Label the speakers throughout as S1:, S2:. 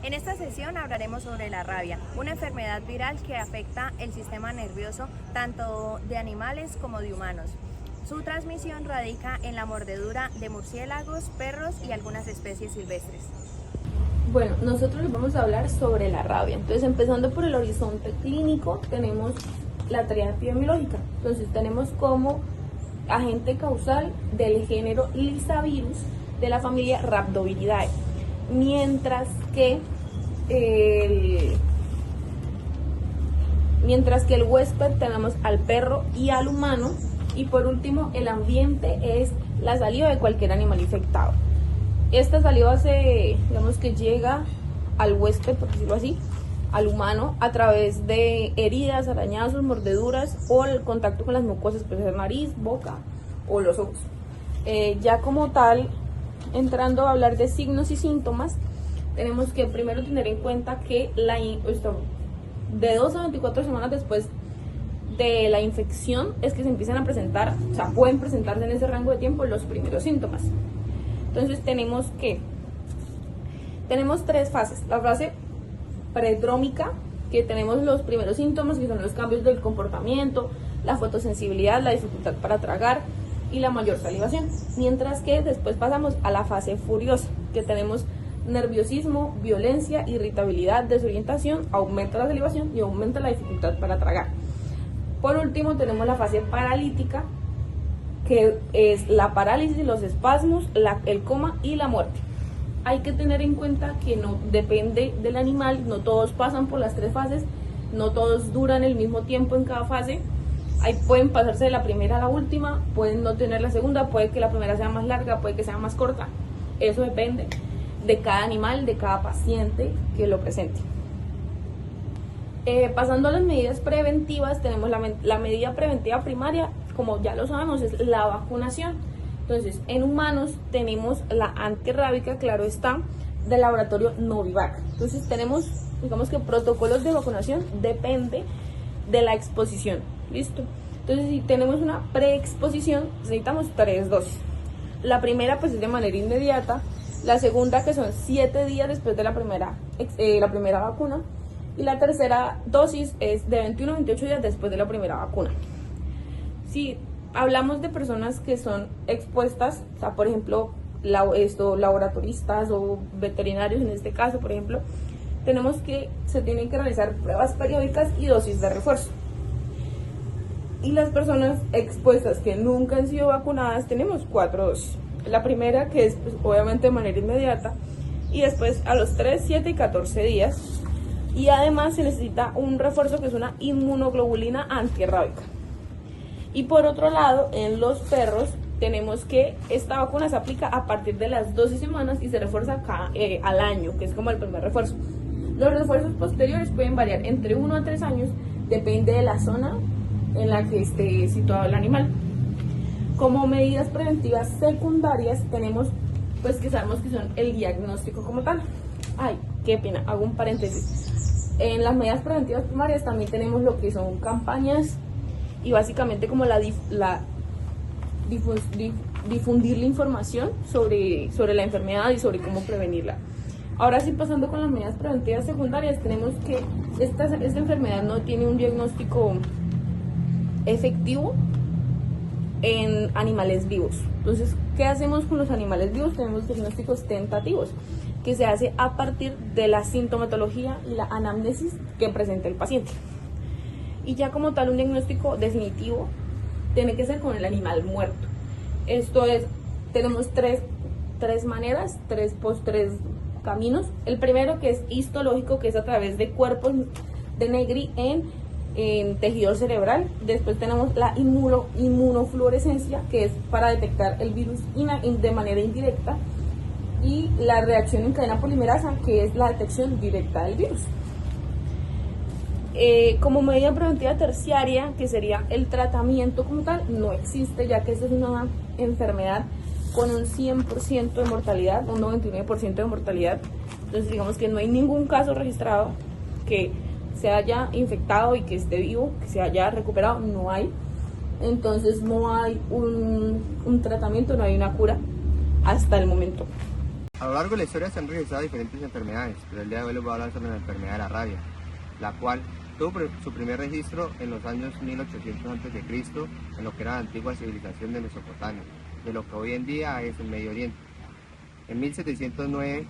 S1: En esta sesión hablaremos sobre la rabia, una enfermedad viral que afecta el sistema nervioso tanto de animales como de humanos. Su transmisión radica en la mordedura de murciélagos, perros y algunas especies silvestres.
S2: Bueno, nosotros les vamos a hablar sobre la rabia. Entonces, empezando por el horizonte clínico, tenemos la tarea epidemiológica. Entonces, tenemos como agente causal del género Lyssavirus de la familia Rhabdoviridae, mientras que el huésped tenemos al perro y al humano, y por último el ambiente es la saliva de cualquier animal infectado. Esta saliva digamos que llega al huésped, por decirlo así, al humano, a través de heridas, arañazos, mordeduras o el contacto con las mucosas, puede ser nariz, boca o los ojos. Ya como tal, entrando a hablar de signos y síntomas, tenemos que primero tener en cuenta que de 2 a 24 semanas después de la infección es que se empiezan a presentar, o sea, pueden presentarse en ese rango de tiempo los primeros síntomas. Entonces tenemos 3 fases. La fase predrómica, que tenemos los primeros síntomas, que son los cambios del comportamiento, la fotosensibilidad, la dificultad para tragar y la mayor salivación. Mientras que después pasamos a la fase furiosa, que tenemos nerviosismo, violencia, irritabilidad, desorientación, aumenta la salivación y aumenta la dificultad para tragar. Por último tenemos la fase paralítica, que es la parálisis, los espasmos, el coma y la muerte. Hay que tener en cuenta que no depende del animal, no todos pasan por las 3 fases, no todos duran el mismo tiempo en cada fase. Pueden pasarse de la primera a la última, pueden no tener la segunda, puede que la primera sea más larga, puede que sea más corta. Eso depende de cada animal, de cada paciente que lo presente. Pasando a las medidas preventivas, tenemos la medida preventiva primaria, como ya lo sabemos, es la vacunación. Entonces, en humanos tenemos la antirrábica, claro está, del laboratorio Novivac. Entonces, tenemos, digamos que protocolos de vacunación depende de la exposición. ¿Listo? Entonces, si tenemos una preexposición, necesitamos 3 dosis. La primera, pues, es de manera inmediata. La segunda, que son 7 días después de la primera vacuna. Y la tercera dosis es de 21 a 28 días después de la primera vacuna. Si hablamos de personas que son expuestas, o sea, por ejemplo, laboratoristas o veterinarios en este caso, por ejemplo, tenemos que se tienen que realizar pruebas periódicas y dosis de refuerzo. Y las personas expuestas que nunca han sido vacunadas, tenemos 4 dosis. La primera, que es pues, obviamente de manera inmediata, y después a los 3, 7 y 14 días. Y además se necesita un refuerzo que es una inmunoglobulina antirrábica. Y por otro lado, en los perros tenemos que esta vacuna se aplica a partir de las 12 semanas y se refuerza al año, que es como el primer refuerzo. Los refuerzos posteriores pueden variar entre 1 a 3 años, depende de la zona en la que esté situado el animal. Como medidas preventivas secundarias tenemos, pues que sabemos que son el diagnóstico como tal. Ay, qué pena, hago un paréntesis. En las medidas preventivas primarias también tenemos lo que son campañas y básicamente como difundir la información sobre la enfermedad y sobre cómo prevenirla. Ahora sí, pasando con las medidas preventivas secundarias, tenemos que esta enfermedad no tiene un diagnóstico efectivo en animales vivos. Entonces, ¿qué hacemos con los animales vivos? Tenemos diagnósticos tentativos, que se hace a partir de la sintomatología y la anamnesis que presenta el paciente. Y ya como tal, un diagnóstico definitivo tiene que ser con el animal muerto. Esto es, tenemos tres maneras, tres caminos. El primero, que es histológico, que es a través de cuerpos de Negri en tejido cerebral. Después tenemos la inmunofluorescencia, que es para detectar el virus de manera indirecta, y la reacción en cadena polimerasa, que es la detección directa del virus. Como medida preventiva terciaria, que sería el tratamiento como tal, no existe, ya que esta es una enfermedad con un 100% de mortalidad, un 99% de mortalidad. Entonces digamos que no hay ningún caso registrado que se haya infectado y que esté vivo, que se haya recuperado, no hay. Entonces no hay un tratamiento, no hay una cura hasta el momento.
S3: A lo largo de la historia se han registrado diferentes enfermedades, pero el día de hoy les voy a hablar sobre la enfermedad de la rabia, la cual tuvo su primer registro en los años 1800 a.C., en lo que era la antigua civilización de Mesopotamia, de lo que hoy en día es el Medio Oriente. En 1709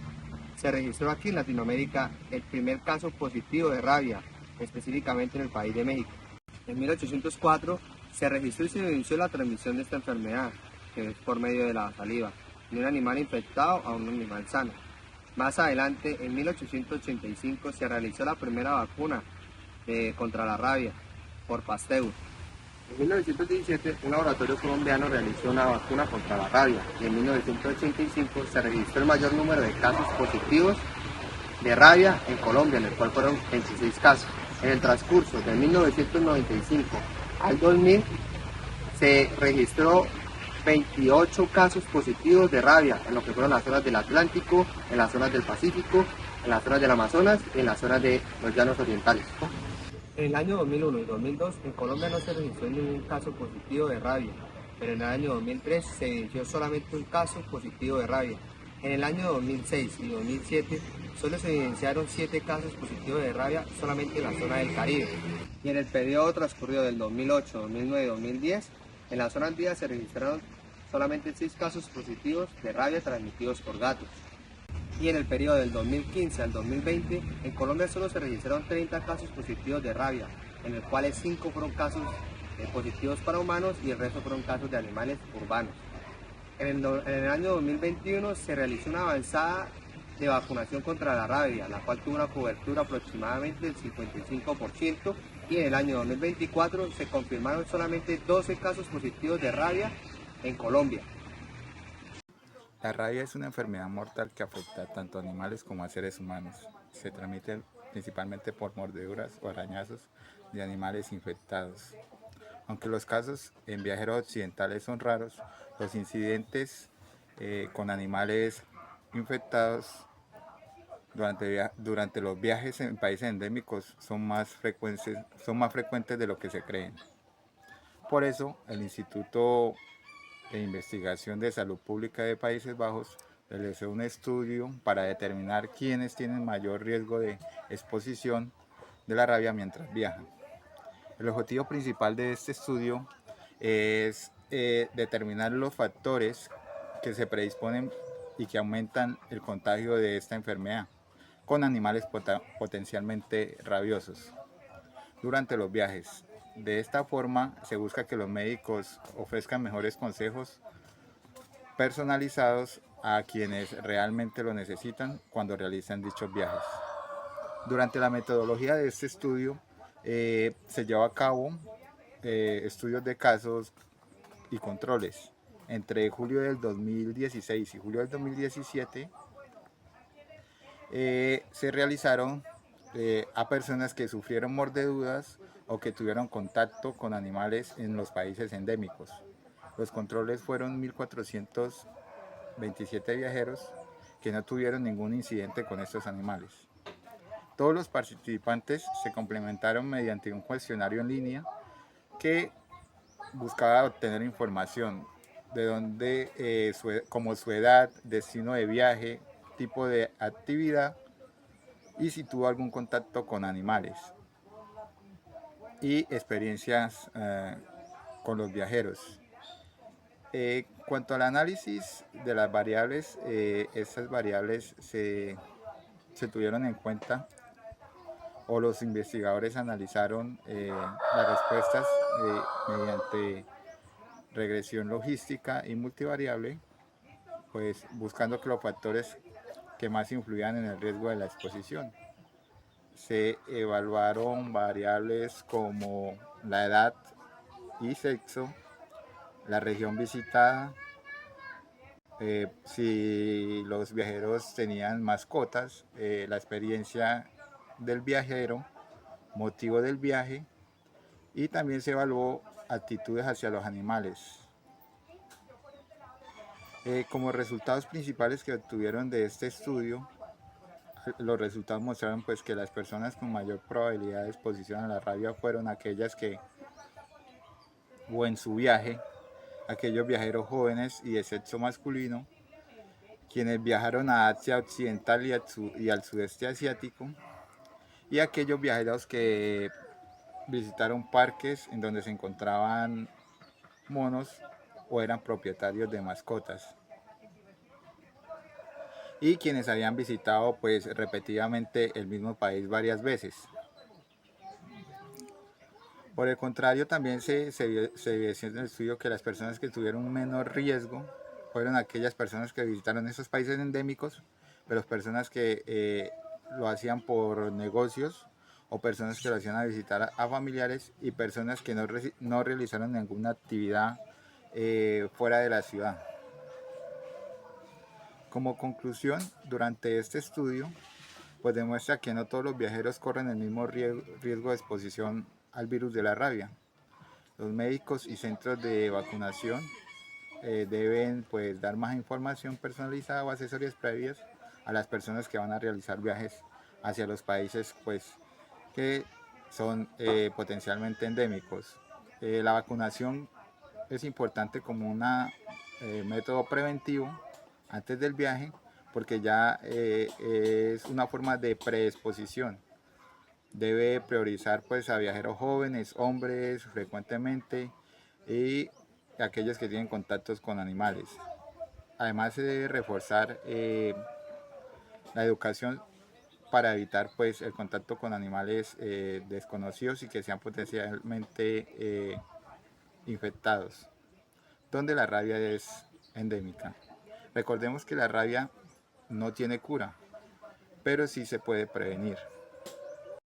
S3: se registró aquí en Latinoamérica el primer caso positivo de rabia, específicamente en el país de México. En 1804 se registró y se inició la transmisión de esta enfermedad, que es por medio de la saliva, de un animal infectado a un animal sano. Más adelante, en 1885, se realizó la primera vacuna contra la rabia por Pasteur. En 1917, un laboratorio colombiano realizó una vacuna contra la rabia y en 1985 se registró el mayor número de casos positivos de rabia en Colombia, en el cual fueron 26 casos. En el transcurso de 1995 al 2000 se registró 28 casos positivos de rabia en lo que fueron las zonas del Atlántico, en las zonas del Pacífico, en las zonas del Amazonas y en las zonas de los llanos orientales. En el año 2001 y 2002 en Colombia no se registró ningún caso positivo de rabia, pero en el año 2003 se inició solamente un caso positivo de rabia. En el año 2006 y 2007 solo se evidenciaron 7 casos positivos de rabia solamente en la zona del Caribe. Y en el periodo transcurrido del 2008, 2009 y 2010, en la zona andina se registraron solamente 6 casos positivos de rabia transmitidos por gatos. Y en el periodo del 2015 al 2020, en Colombia solo se registraron 30 casos positivos de rabia, en los cuales 5 fueron casos positivos para humanos y el resto fueron casos de animales urbanos. En el año 2021 se realizó una avanzada de vacunación contra la rabia, la cual tuvo una cobertura aproximadamente del 55%, y en el año 2024 se confirmaron solamente 12 casos positivos de rabia en Colombia.
S4: La rabia es una enfermedad mortal que afecta tanto a animales como a seres humanos. Se transmite principalmente por mordeduras o arañazos de animales infectados. Aunque los casos en viajeros occidentales son raros, los incidentes con animales infectados durante los viajes en países endémicos son más frecuentes de lo que se creen. Por eso, el Instituto de Investigación de Salud Pública de Países Bajos realizó un estudio para determinar quiénes tienen mayor riesgo de exposición de la rabia mientras viajan. El objetivo principal de este estudio es determinar los factores que se predisponen y que aumentan el contagio de esta enfermedad con animales potencialmente rabiosos durante los viajes. De esta forma se busca que los médicos ofrezcan mejores consejos personalizados a quienes realmente lo necesitan cuando realizan dichos viajes. Durante la metodología de este estudio se llevó a cabo estudios de casos y controles. Entre julio del 2016 y julio del 2017 se realizaron a personas que sufrieron mordeduras o que tuvieron contacto con animales en los países endémicos. Los controles fueron 1.427 viajeros que no tuvieron ningún incidente con estos animales. Todos los participantes se complementaron mediante un cuestionario en línea que buscaba obtener información de dónde, como su edad, destino de viaje, tipo de actividad y si tuvo algún contacto con animales y experiencias con los viajeros. Cuanto al análisis de las variables, estas variables se tuvieron en cuenta o los investigadores analizaron las respuestas mediante regresión logística y multivariable, pues buscando que los factores que más influían en el riesgo de la exposición. Se evaluaron variables como la edad y sexo, la región visitada, si los viajeros tenían mascotas, la experiencia del viajero, motivo del viaje, y también se evaluó actitudes hacia los animales. Como resultados principales que obtuvieron de este estudio, los resultados mostraron pues que las personas con mayor probabilidad de exposición a la rabia fueron aquellas que, o en su viaje, aquellos viajeros jóvenes y de sexo masculino, quienes viajaron a Asia Occidental y al sudeste asiático, y aquellos viajeros que visitaron parques en donde se encontraban monos o eran propietarios de mascotas, y quienes habían visitado pues repetidamente el mismo país varias veces. Por el contrario, también se evidenció en el estudio que las personas que tuvieron un menor riesgo fueron aquellas personas que visitaron esos países endémicos, pero personas que lo hacían por negocios, o personas que lo hacían a visitar a familiares, y personas que no realizaron ninguna actividad fuera de la ciudad. Como conclusión, durante este estudio, pues demuestra que no todos los viajeros corren el mismo riesgo de exposición al virus de la rabia. Los médicos y centros de vacunación deben pues dar más información personalizada o asesorías previas a las personas que van a realizar viajes hacia los países pues que son potencialmente endémicos. La vacunación es importante como un método preventivo antes del viaje, porque ya es una forma de predisposición. Debe priorizar pues a viajeros jóvenes, hombres frecuentemente, y aquellos que tienen contactos con animales. Además se debe reforzar la educación para evitar pues el contacto con animales desconocidos y que sean potencialmente infectados, donde la rabia es endémica. Recordemos que la rabia no tiene cura, pero sí se puede prevenir.